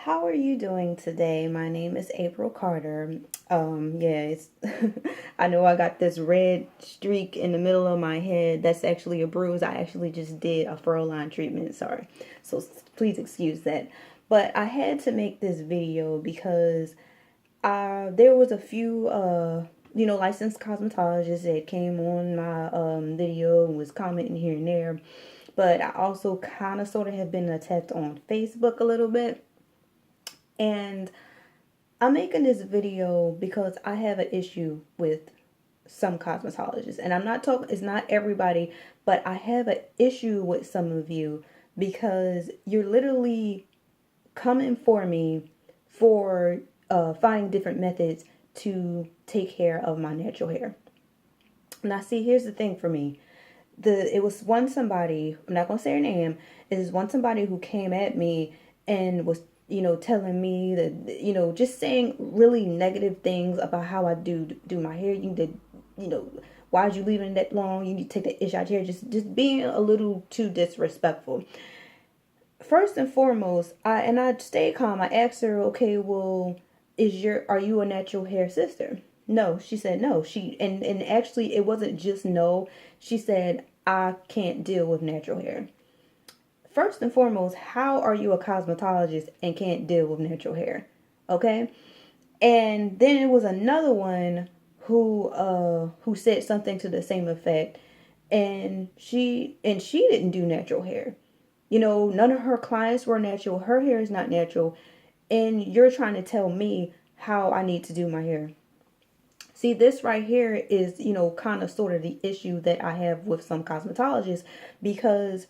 How are you doing today? My name is April Carter. It's I know I got this red streak in the middle of my head. That's actually a bruise. I actually just did a furrow line treatment. Sorry. So please excuse that. But I had to make this video because there was a few licensed cosmetologists that came on my video and was commenting here and there. But I also kind of sort of have been attacked on Facebook a little bit. And I'm making this video because I have an issue with some cosmetologists. And I'm not talking, it's not everybody, but I have an issue with some of you because you're literally coming for me for finding different methods to take care of my natural hair. Now, see, here's the thing for me. It was one somebody, I'm not gonna say her name, it is one somebody who came at me and was telling me that, just saying really negative things about how I do my hair. You did, why'd you leave it that long? You need to take the ish out your hair. Just being a little too disrespectful. First and foremost, I stayed calm. I asked her, okay, well, are you a natural hair sister? No, she said no. And actually it wasn't just no. She said, I can't deal with natural hair. First and foremost, how are you a cosmetologist and can't deal with natural hair? Okay? And then it was another one who said something to the same effect, and she didn't do natural hair. None of her clients were natural. Her hair is not natural, and you're trying to tell me how I need to do my hair. See, this right here is, kind of sort of the issue that I have with some cosmetologists, because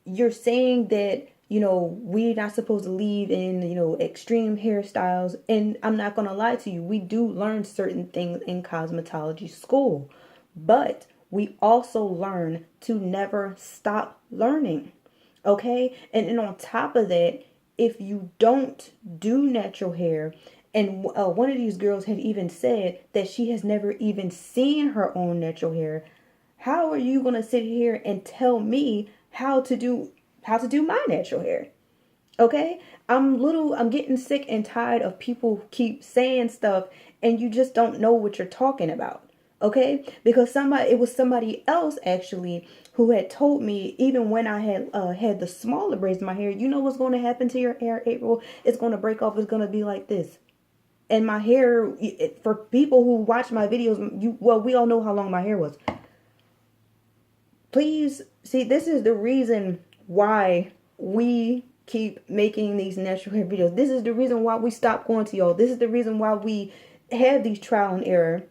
you're saying that, we're not supposed to leave in, extreme hairstyles. And I'm not going to lie to you. We do learn certain things in cosmetology school, but we also learn to never stop learning. Okay. And then on top of that, if you don't do natural hair, and one of these girls had even said that she has never even seen her own natural hair. How are you going to sit here and tell me how to do my natural hair? Okay? I'm getting sick and tired of people keep saying stuff and you just don't know what you're talking about. Okay? Because it was somebody else actually who had told me, even when I had the smaller braids in my hair, you know what's going to happen to your hair, April? It's going to break off. It's going to be like this. And my hair, for people who watch my videos, we all know how long my hair was. Please, see, this is the reason why we keep making these natural hair videos. This is the reason why we stop going to y'all. This is the reason why we have these trial and error.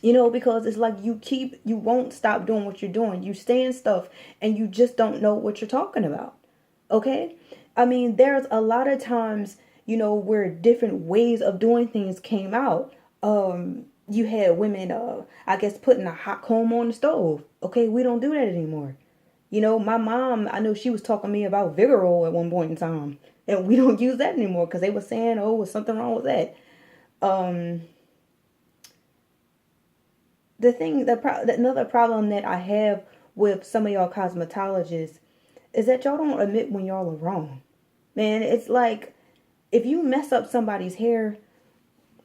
Because it's like you won't stop doing what you're doing. You saying stuff and you just don't know what you're talking about. Okay? I mean, there's a lot of times, where different ways of doing things came out. You had women, I guess, putting a hot comb on the stove. Okay, we don't do that anymore. My mom, I know she was talking to me about Vigorol at one point in time. And we don't use that anymore because they were saying, oh, was something wrong with that. Another problem that I have with some of y'all cosmetologists is that y'all don't admit when y'all are wrong. Man, it's like, if you mess up somebody's hair,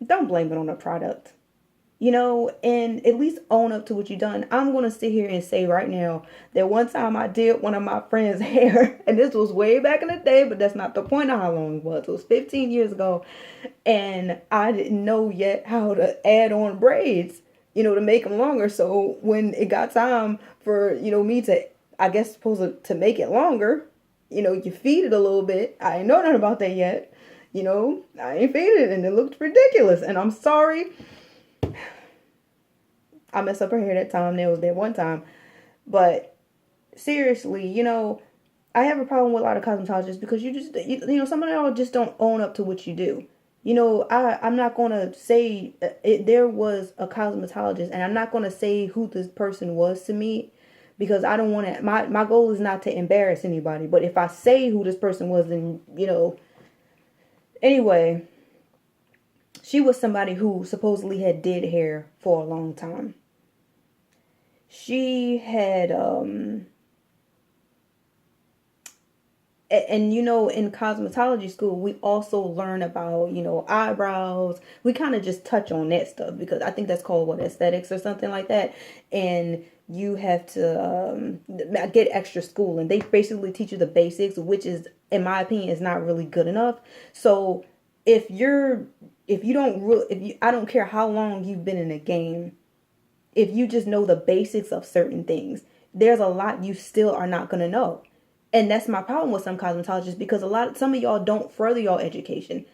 don't blame it on the product. And at least own up to what you've done. I'm going to sit here and say right now that one time I did one of my friend's hair, and this was way back in the day, but that's not the point of how long it was. It was 15 years ago, and I didn't know yet how to add on braids, to make them longer. So when it got time for, me to, I guess, supposed to make it longer, you feed it a little bit. I ain't know nothing about that yet. I ain't feeding it, and it looked ridiculous, and I'm sorry. I messed up her hair that time. That was that one time. But seriously, I have a problem with a lot of cosmetologists because some of y'all just don't own up to what you do. I'm not going to say there was a cosmetologist, and I'm not going to say who this person was to me because I don't want to, my goal is not to embarrass anybody. But if I say who this person was, then, anyway, she was somebody who supposedly had did hair for a long time. She had and you know, in cosmetology school we also learn about, you know, eyebrows. We kind of just touch on that stuff because I think that's called what, aesthetics or something like that. And you have to get extra school, and they basically teach you the basics, which is, in my opinion, is not really good enough. So if you're, if you don't really, if you, I don't care how long you've been in a game, if you just know the basics of certain things, there's a lot you still are not going to know. And that's my problem with some cosmetologists, because some of y'all don't further your education.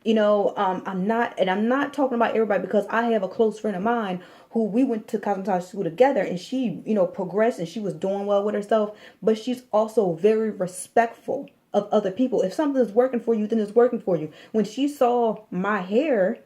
You know, I'm not talking about everybody, because I have a close friend of mine who we went to cosmetology school together, and she, you know, progressed and she was doing well with herself, but she's also very respectful of other people. If something is working for you, then it's working for you. When she saw my hair,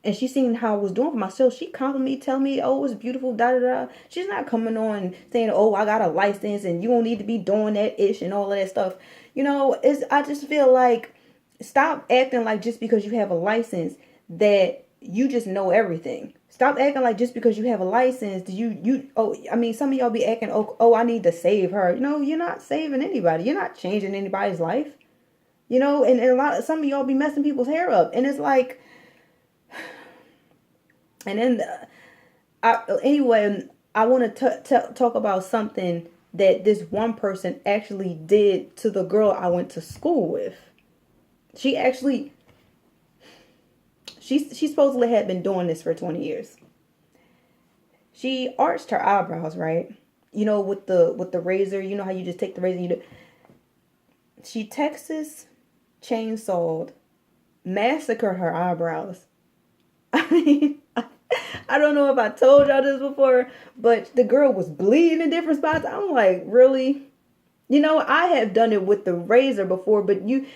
and she seen how I was doing for myself, she complimented me, tell me, oh, it's beautiful, da da da. She's not coming on saying, oh, I got a license and you don't need to be doing that ish and all of that stuff. You know, I just feel like, stop acting like just because you have a license that you just know everything. Stop acting like just because you have a license, I mean, some of y'all be acting, oh, I need to save her. You know, you're not saving anybody. You're not changing anybody's life. You know, and some of y'all be messing people's hair up. And it's like, and then, anyway, I want to talk about something that this one person actually did to the girl I went to school with. She actually, she supposedly had been doing this for 20 years. She arched her eyebrows, right? You know, with the razor. You know how you just take the razor and you do. She Texas chainsawed, massacred her eyebrows. I mean, I don't know if I told y'all this before, but the girl was bleeding in different spots. I'm like, really? You know, I have done it with the razor before, but you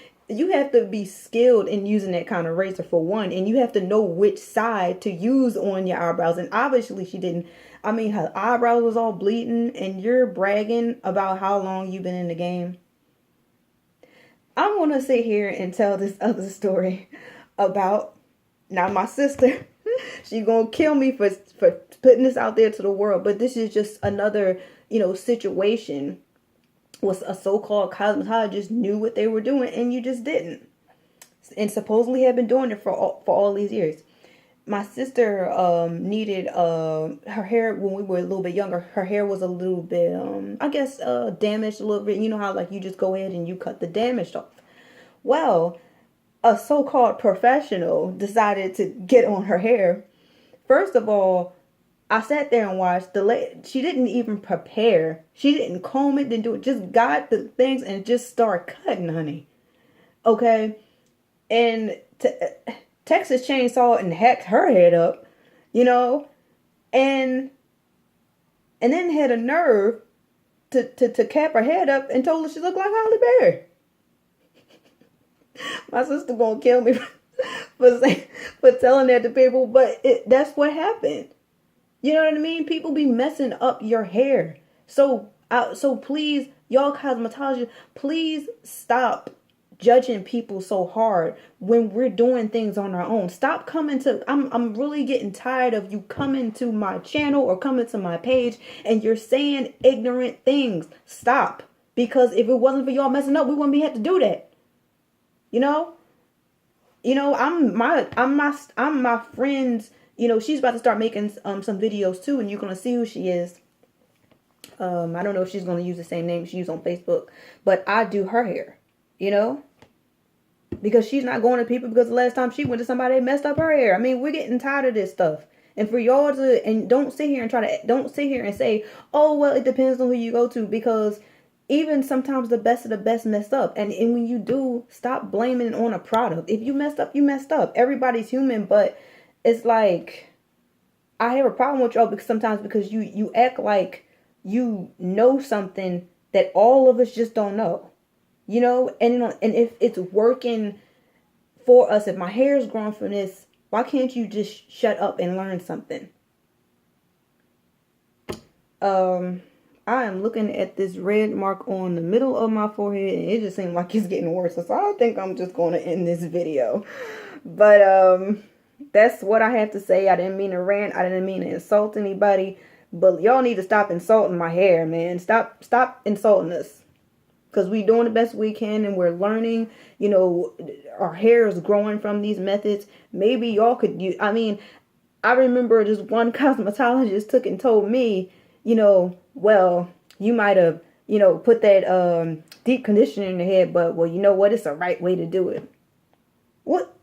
have to be skilled in using that kind of razor, for one, and you have to know which side to use on your eyebrows. And obviously she didn't. I mean, her eyebrows was all bleeding, and you're bragging about how long you've been in the game. I want to sit here and tell this other story about, now my sister, she gonna kill me for putting this out there to the world, but this is just another, you know, situation was a so-called cosmetologist knew what they were doing and you just didn't, and supposedly had been doing it for all these years. My sister needed her hair when we were a little bit younger. Her hair was a little bit I guess damaged a little bit. You know how like you just go ahead and you cut the damage off. Well, a so-called professional decided to get on her hair. First of all, I sat there and watched she didn't even prepare. She didn't comb it, didn't do it. Just got the things and just start cutting, honey. Okay? And Texas chainsaw and hacked her head up, you know? And then had a nerve to cap her head up and told her she looked like Holly Berry. My sister gonna kill me for telling that to people, but that's what happened. You know what I mean? People be messing up your hair. So please, y'all cosmetologists, please stop judging people so hard when we're doing things on our own. Stop coming to, I'm really getting tired of you coming to my channel or coming to my page and you're saying ignorant things. Stop. Because if it wasn't for y'all messing up, we wouldn't be had to do that. You know, I'm my friend's, you know, she's about to start making some videos too, and you're gonna see who she is. I don't know if she's gonna use the same name she used on Facebook, but I do her hair, you know, because she's not going to people, because the last time she went to somebody, they messed up her hair. I mean, we're getting tired of this stuff. And for y'all to, and don't sit here and say, oh, well, it depends on who you go to, because even sometimes the best of the best mess up. And when you do, stop blaming it on a product. If you messed up, you messed up. Everybody's human, but it's like, I have a problem with y'all because sometimes you act like you know something that all of us just don't know. You know, and if it's working for us, if my hair is growing from this, why can't you just shut up and learn something? I am looking at this red mark on the middle of my forehead, and it just seems like it's getting worse. So I think I'm just going to end this video. But that's what I have to say. I didn't mean to rant. I didn't mean to insult anybody. But y'all need to stop insulting my hair, man. Stop insulting us. because we're doing the best we can and we're learning. You know, our hair is growing from these methods. Maybe y'all could use, I mean, I remember this one cosmetologist took and told me, you know, well, you might have, you know, put that deep conditioner in the head, but well, you know what? It's the right way to do it. What?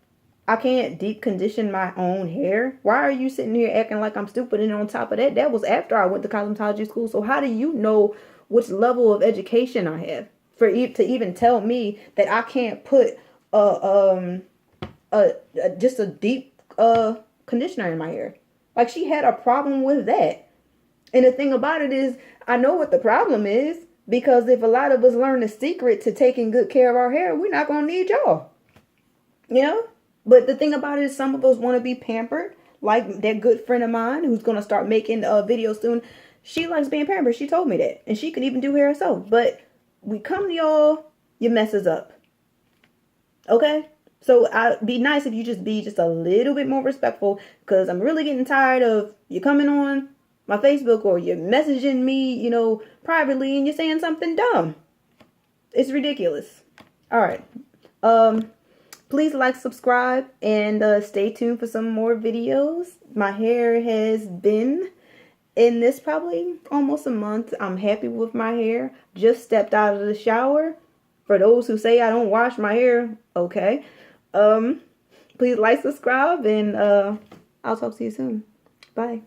I can't deep condition my own hair? Why are you sitting here acting like I'm stupid? And on top of that, that was after I went to cosmetology school. So how do you know which level of education I have to even tell me that I can't put just a deep conditioner in my hair? Like, she had a problem with that. And the thing about it is, I know what the problem is, because if a lot of us learn the secret to taking good care of our hair, we're not gonna need y'all. You know? But the thing about it is, some of us want to be pampered. Like that good friend of mine who's going to start making videos soon. She likes being pampered. She told me that. And she can even do hair herself. But we come to y'all, you messes up. Okay? So I'd be nice if you just be just a little bit more respectful. Because I'm really getting tired of you coming on my Facebook or you're messaging me, you know, privately, and you're saying something dumb. It's ridiculous. All right. Please like, subscribe, and stay tuned for some more videos. My hair has been in this probably almost a month. I'm happy with my hair. Just stepped out of the shower. For those who say I don't wash my hair, okay. Please like, subscribe, and I'll talk to you soon. Bye.